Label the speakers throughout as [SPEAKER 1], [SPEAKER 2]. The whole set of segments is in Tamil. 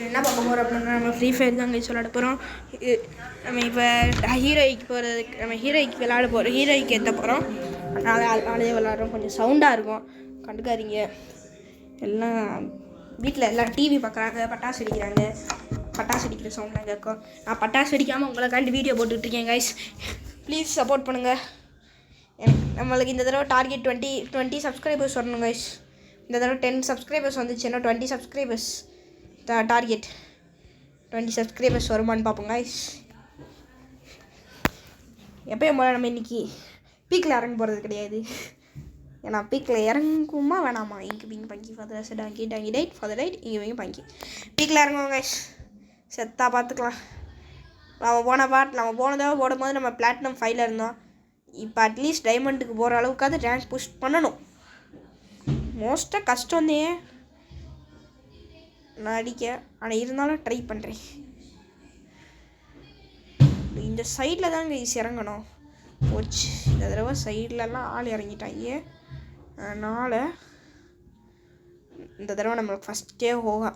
[SPEAKER 1] என்ன பார்க்க போகிறோம் அப்படின்னா நம்ம ஃப்ரீ ஃபயர் தான் கைஸ் விளாட போகிறோம். நம்ம இப்போ ஹீரோய்க்கு விளாட போகிறோம், ஹீரோய்க்கு ஏற்ற போகிறோம். அதனாலே விளாட்றோம். கொஞ்சம் சவுண்டாக இருக்கும், கண்டுக்காதீங்க. எல்லாம் வீட்டில் எல்லாம் டிவி பார்க்குறாங்க, பட்டாசு அடிக்கிற சவுண்ட்லாம் கேட்கும். நான் பட்டாசு அடிக்காமல் உங்களுக்காண்டி வீடியோ போட்டுட்ருக்கேன் கைஸ். ப்ளீஸ் சப்போர்ட் பண்ணுங்கள். நம்மளுக்கு இந்த தடவை டார்கெட் 20 சப்ஸ்கிரைபர்ஸ் வரணும் கைஸ். இந்த தடவை 10 சப்ஸ்கிரைபர்ஸ் வந்துச்சுன்னா 20 சப்ஸ்கிரைபர்ஸ் டார்கெட். 20 சப்ஸ்கிரைபர்ஸ் வருமானு பார்ப்போம் கைஸ். எப்போயும் போல நம்ம இன்றைக்கி பீக்கில் இறங்க போகிறது கிடையாது. ஏன்னா பீக்கில் இறங்குமா வேணாமா, இங்கே பிங்க பங்கி ஃபாதர் டாங்கி டைட் ஃபாதர் ரைட், இங்கே பிங்க பங்கி பீக்கில் இறங்குவோம் கைஸ். செத்தா பார்த்துக்கலாம். நம்ம போன தடவை போடும்போது நம்ம பிளாட்டினம் 5ல் இருந்தோம். இப்போ அட்லீஸ்ட் டைமண்டுக்கு போகிற அளவுக்காவது ரேங்க் புஷ் பண்ணணும். மோஸ்ட்டாக கஷ்டம்தே நான் அடிக்க, ஆனால் இருந்தாலும் ட்ரை பண்ணுறேன். இந்த சைடில் தாங்க ஈஸி இறங்கணும். போச்சு, இந்த தடவை சைட்லலாம் ஆள் இறங்கிட்டாங்க. அதனால் இந்த தடவை நம்மளுக்கு ஃபஸ்ட்டே ஹோகா.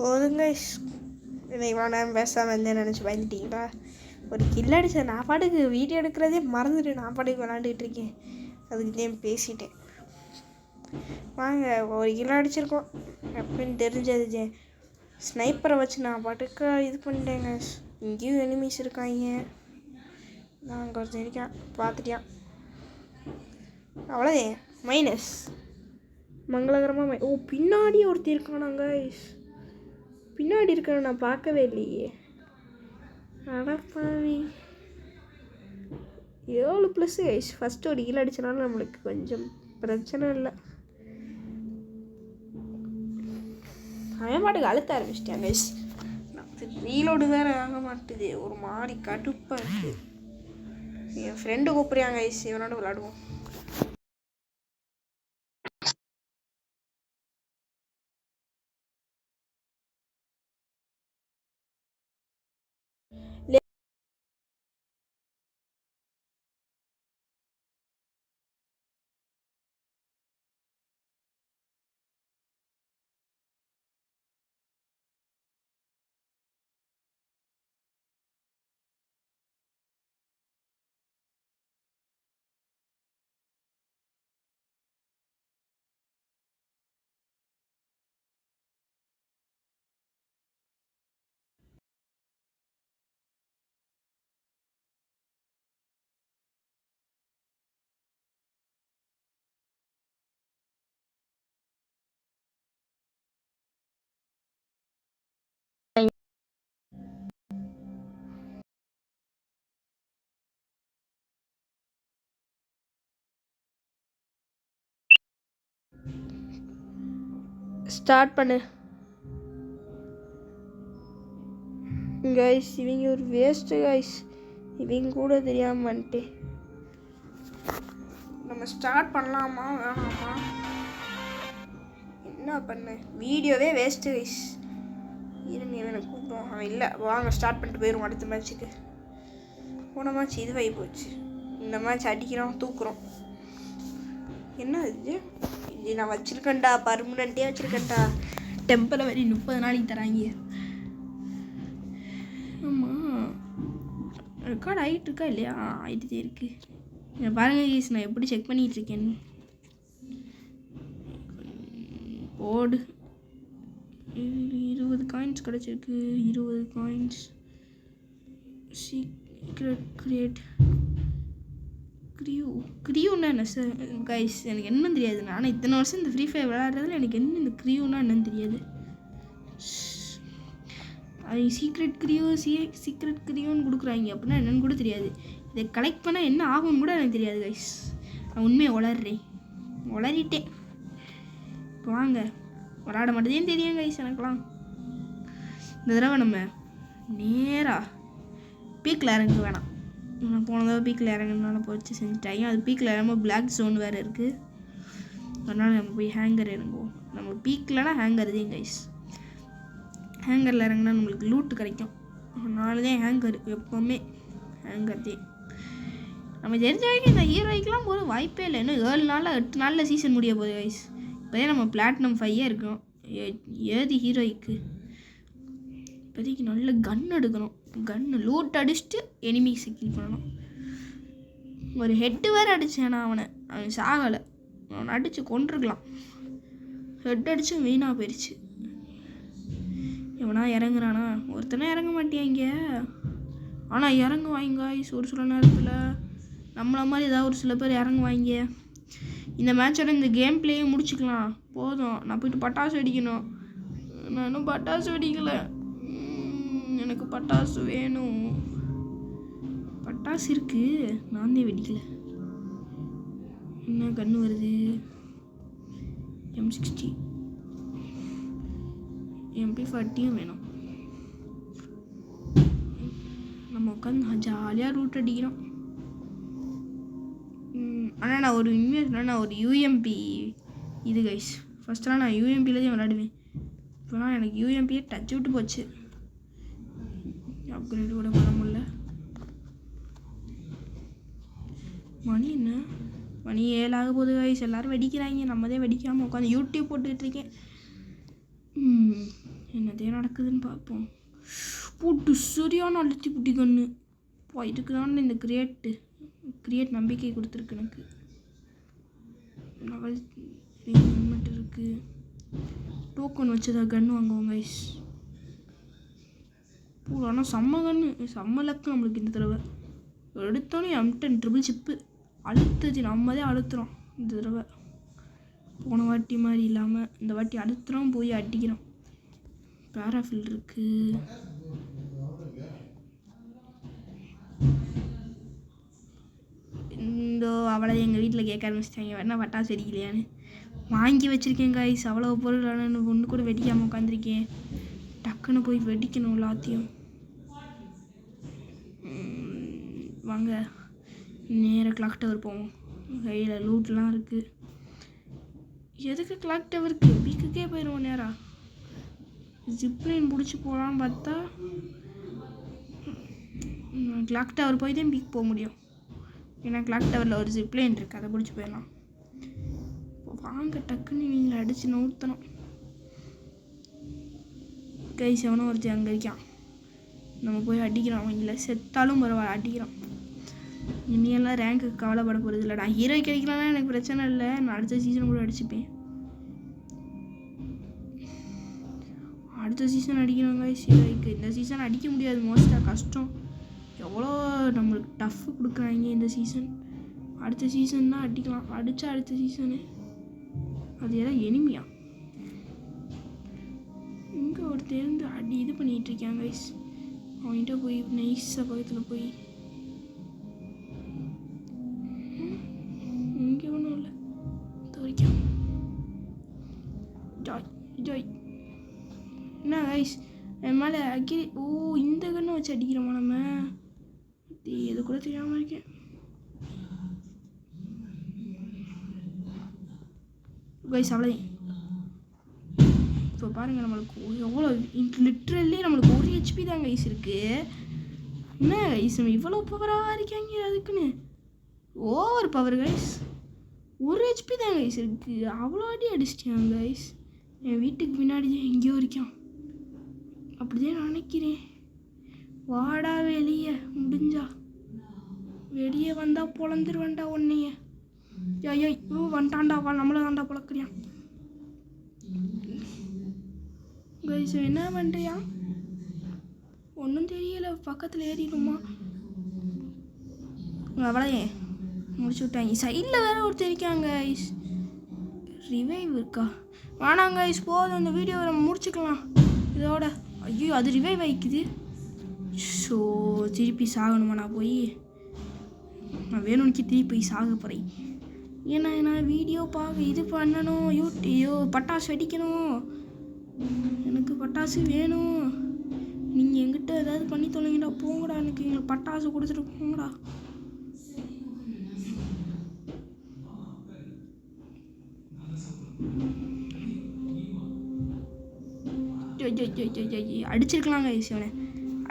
[SPEAKER 1] போதுங்க, இவ்வளோ நேரம் பேசாமல் இருந்தேன் நினச்சி பயந்துட்டீங்களா? ஒரு கில் அடித்தேன். நான் பாட்டுக்கு வீடியோ எடுக்கிறதே மறந்துட்டு நான் பாட்டுக்கு விளாண்டுட்டு இருக்கேன். அதுக்கு தான் பேசிட்டேன். வாங்க, ஒரு கில் அடிச்சிருக்கோம் அப்படின்னு தெரிஞ்சது. ஸ்னைப்பரை வச்சு நான் பாட்டுக்கு இது பண்ணிட்டேங்க. இங்கேயும் எனிமீஸ் இருக்காங்க. நான் அங்கே ஒருத்தன் இருக்கேன், பார்த்துட்டேன். அவ்வளோதே, மைனஸ் மங்களகரமாக. பின்னாடி ஒருத்தர் இருக்கானாங்க. பின்னாடி இருக்கிற நான் பார்க்கவே இல்லையே. அடப்பாவி, 7+ கைஸ். ஃபஸ்ட்டு ஒரு கில் அடிச்சனால நம்மளுக்கு கொஞ்சம் பிரச்சனை இல்லை. அவன் பாட்டுக்கு அழுத்த ஆரம்பிச்சிட்டேன் கைஸ். ரீலோடு வேறு ஆக மாட்டுது, ஒரு மாதிரி கடுப்பாக இருக்குது. என் ஃப்ரெண்டு கூப்பிட்றாங்க கைஸ், இவனோட விளாடுவோம். ஸ்டார்ட் பண்ணு கைஸ். இவங்க ஒரு வேஸ்ட்டு கைஸ், இவங்க கூட தெரியாமல் வந்துட்டு. நம்ம ஸ்டார்ட் பண்ணலாமா வேணாமா? என்ன பண்ண, வீடியோவே வேஸ்ட்டு கைஸ். இருங்க, இவனை கூப்பிடுவோம். அவன் இல்லை, வாங்க ஸ்டார்ட் பண்ணிட்டு போயிடுவோம் அடுத்த மேட்ச்சுக்கு. போன மேட்ச் இதுவாகி போச்சு, இந்த மேட்ச் அடிக்கிறோம் தூக்குறோம். என்ன இது நான் வச்சுருக்கேன்டா, பர்மனெண்ட்டே வச்சுருக்கேன்டா. டெம்பரவரி 30 நாளைக்கு தராங்க. ஆமாம், ரெக்கார்ட் ஆகிட்டு இருக்கா இல்லையா? ஆகிட்டுதே இருக்குது. பாருங்க கைஸ், நான் எப்படி செக் பண்ணிகிட்ருக்கேன்னு. போடு, 20 காயின்ஸ் கிடச்சிருக்கு. 20 காயின்ஸ். சீக்ரெட் கிரியூன்னா என்ன சார் கைஸ்? எனக்கு என்னன்னு தெரியாது. ஆனால் இத்தனை வருஷம் இந்த ஃப்ரீ ஃபயர் விளையாடுறதுல எனக்கு என்ன இந்த கிரியூன்னா என்னன்னு தெரியாது. அது சீக்ரெட் கிரியூன்னு கொடுக்குறாங்க அப்படின்னா என்னென்னு கூட தெரியாது. இதை கலெக்ட் பண்ணால் என்ன ஆகும்னு கூட எனக்கு தெரியாது கைஸ். நான் உண்மையை உளறிட்டேன். இப்போ வாங்க விளாட மாட்டேதே தெரியும் கைஸ் எனக்குலாம். இந்த தடவை நம்ம நேராக பீக்கில் இறங்க வேணாம். நான் போன தடவை பீக்கில் இறங்குனால போச்சு செஞ்சுட்டாங்க. அது பீக்கில் இறங்கும் பிளாக் ஜோன் வேறு இருக்குது. அதனால் நம்ம போய் ஹேங்கர் இறங்குவோம். நம்ம பீக்கில்னா ஹேங்கர் தான் கைஸ். ஹேங்கரில் இறங்கினா நம்மளுக்கு லூட்டு கிடைக்கும். அதனால தான் ஹேங்கர் எப்போவுமே ஹேங்கர் தான். நம்ம தெரிஞ்ச வரைக்கும் இந்த ஹீரோய்க்கெலாம் போகிற வாய்ப்பே இல்லை. இன்னும் 7 நாளில் 8 நாளில் சீசன் முடிய போகுது கைஸ். இப்போதே நம்ம பிளாட்டினம் 5 இருக்கோம். ஏது ஹீரோய்க்கு இப்போதைக்கு நல்ல கன் எடுக்கணும். கன்னு லூட் அடிச்சுட்டு எனிமீஸை கில் பண்ணணும். ஒரு ஹெட்டு வேறு அடித்தேன். அவன் சாகலை. அவனை அடித்து கொண்டிருக்கலாம். ஹெட் அடித்து வீணாக போயிடுச்சு. எவனா இறங்குறானா? ஒருத்தனை இறங்க மாட்டியாங்க. ஆனால் இறங்குவாங்க ஒரு சில நேரத்தில். நம்மளை மாதிரி ஏதாவது ஒரு சில பேர் இறங்குவாங்க. இந்த மேட்சோட இந்த கேம் பிளேயே முடிச்சுக்கலாம். போதும். நான் போய்ட்டு பட்டாசு வெடிக்கணும். நான் இன்னும் பட்டாசு வெடிக்கலை. எனக்கு பட்டாசு வேணும். பட்டாசு இருக்குது, நான் தான் வெடிக்கலை. என்ன கன்று வருது? M60 MP40 வேணும். நம்ம உட்காந்து ஜாலியாக ரூட் அடிக்கிறோம். ஆனால் நான் ஒரு UMP இது கைஸ். ஃபஸ்ட்டெல்லாம் நான் UMPயில் தான் விளாடுவேன். இப்போலாம் எனக்கு UMPயே டச் விட்டு போச்சு. அப்கிரேட் கூட பண்ண முடியல. மணி என்ன? மணி 7 ஆக போகுது கைஸ். எல்லோரும் வெடிக்கிறாங்க. நம்மதே வெடிக்காமல் உட்காந்து யூடியூப் போட்டுக்கிட்டு இருக்கேன். என்னதே நடக்குதுன்னு பார்ப்போம். போட்டு சரியான அழுத்தி புட்டி கண்ணு இதுக்கு தான் இந்த கிரியேட் நம்பிக்கை கொடுத்துருக்கு எனக்கு. லெவல் 3 மட்டும் இருக்குது. டோக்கன் வச்சதா கன்று வாங்குவோம் கைஸ். ஆனால் செம்ம லக்கு நம்மளுக்கு இந்த தடவை. எடுத்தோன்னே M10 ட்ரிபிள் சிப்பு அழுத்துச்சு. நம்ம தான் அழுத்துறோம் இந்த தடவை. போன வாட்டி மாதிரி இல்லாமல் இந்த வாட்டி அழுத்துறோம், போய் அடிக்கிறோம். பேராஃபில் இருக்குது. இந்த அவளை எங்கள் வீட்டில் கேட்க ஆரம்பிச்சிட்டாங்க, வேணா பட்டாசு வெடிக்கலையான்னு. வாங்கி வச்சுருக்கேன் கைஸ். அவ்வளோ பொருள் ஒன்று கூட வெடிக்காமல் உட்காந்துருக்கேன். டக்குன்னு போய் வெடிக்கணும் எல்லாத்தையும். வாங்க நேராக கிளாக் டவர் போவோம். கையில் லூட்லாம் இருக்குது. எதுக்கு கிளாக் டவருக்கு? பீக்குக்கே போயிடுவோம் நேராக. ஜிப்லைன் பிடிச்சி போகலான்னு பார்த்தா கிளாக் டவர் போய் தான் பீக் போக முடியும். ஏன்னா கிளாக் டவரில் ஒரு ஜிப்லைன் இருக்குது, அதை பிடிச்சி போயிடலாம். இப்போ வாங்க டக்குன்னு நீங்களை அடித்து நவுத்தணும் கைஸ். எவனோ ஒருத்தர் அங்கே இருக்கான். நம்ம போய் அடிக்கிறோம். அவங்கள செத்தாலும் பரவாயில்ல, அடிக்கிறோம். இனியெல்லாம் ரேங்க்கு கவலைப்பட போகிறது இல்லை. நான் ஹீரோ கிடைக்கலன்னா எனக்கு பிரச்சனை இல்லை. நான் அடுத்த சீசன் கூட அடிச்சுப்பேன். அடுத்த சீசன் அடிக்கணும் கைஸ் ஹீரோய்க்கு. இந்த சீசன் அடிக்க முடியாது, மோஸ்ட்டாக கஷ்டம். எவ்வளோ நம்மளுக்கு டஃப்பு கொடுக்குறாங்க இந்த சீசன். அடுத்த சீசன் தான் அடிக்கலாம். அடித்தா அடுத்த சீசனு அது எல்லாம் எனிமியா. இங்கே ஒருத்தர் இருந்து இது பண்ணிகிட்டு இருக்காங்க கைஸ். அவன்கிட்ட போய் நைஸாக பக்கத்தில் போய் இங்கே ஒன்றும் இல்லை துவைக்காம ஜாய் என்ன கைஸ் என் மேலே இந்த கண்ணை வச்சு அடிக்கிறோமா நம்ம? எது கூட தெரியாமல் இருக்கேன் கைஸ். அவ்வளோ இப்போ பாருங்கள், நம்மளுக்கு எவ்வளோ லிட்ரலி நம்மளுக்கு 1 HP தான் கைஸ் இருக்குது. என்ன கைஸ் இவ்வளோ பவராக இருக்காங்க? அதுக்குன்னு ஓவர் பவர் கைஸ். 1 HP தான் கைஸ் இருக்குது. அவ்வளோ அடி அடிச்சிட்டாங்க கைஸ். என் வீட்டுக்கு பின்னாடி தான் எங்கேயோ இருக்கான். அப்படிதான் நினைக்கிறேன். வாடா வெளியே, முடிஞ்சா வெளியே வந்தால் பொழந்துருவேன்டா உன்னைய. ஐயோ வந்துட்டான்டா, நம்மள தாண்டா பொழக்கிறியான் கைஸ். என்ன பண்ணுறியா? ஒன்றும் தெரியலை. பக்கத்தில் ஏறிடுமா? அவ்வளோயே முடிச்சு விட்டாங்க. சைடில் வேறு ஒருத்தர் இருக்காங்க. ரிவைவ் இருக்கா? வேணாங்க போதும், அந்த வீடியோவை நம்ம முடிச்சுக்கலாம் இதோட. ஐயோ அது ரிவைவ் ஆகிக்குது. ஸோ திருப்பி சாகணுமா? நான் போய் நான் வேணும்னுக்கு திருப்பி போய் சாக போகிறேன். ஏன்னா நான் வீடியோ பார்க்க இது பண்ணணும். ஐயோ பட்டாசு வெடிக்கணும். எனக்கு பட்டாசு வேணும். நீங்கள் எங்கிட்ட ஏதாவது பண்ணி தொலைங்கடா. போங்கடா, எனக்கு எங்களுக்கு பட்டாசு கொடுத்துட்டு போங்கடா. அடிச்சிருக்கலாங்க இவனை,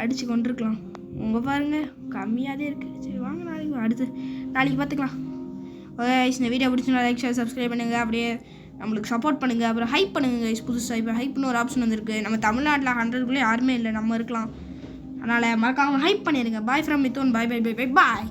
[SPEAKER 1] அடித்து கொண்டிருக்கலாம். உங்கள் பாருங்கள் கம்மியாகவே இருக்குது. சரி வாங்க நாளைக்கு பார்த்துக்கலாம். ஓகே இந்த வீடியோ பிடிச்சிருந்தா லைக் ஷேர் சப்ஸ்கிரைப் பண்ணுங்கள். அப்படியே நம்மளுக்கு சப்போர்ட் பண்ணுங்கள். அப்புறம் ஹைப் பண்ணுங்கள். புதுசாக இப்போ ஹைப்னு ஒரு ஆப்ஷன் வந்திருக்கு. நம்ம தமிழ்நாட்டில் 100க்குள்ளே யாருமே இல்லை, நம்ம இருக்கலாம். அதனால் மறக்காமல் ஹைப் பண்ணிடுங்க. Bye from Mithun. Bye bye bye bye bye.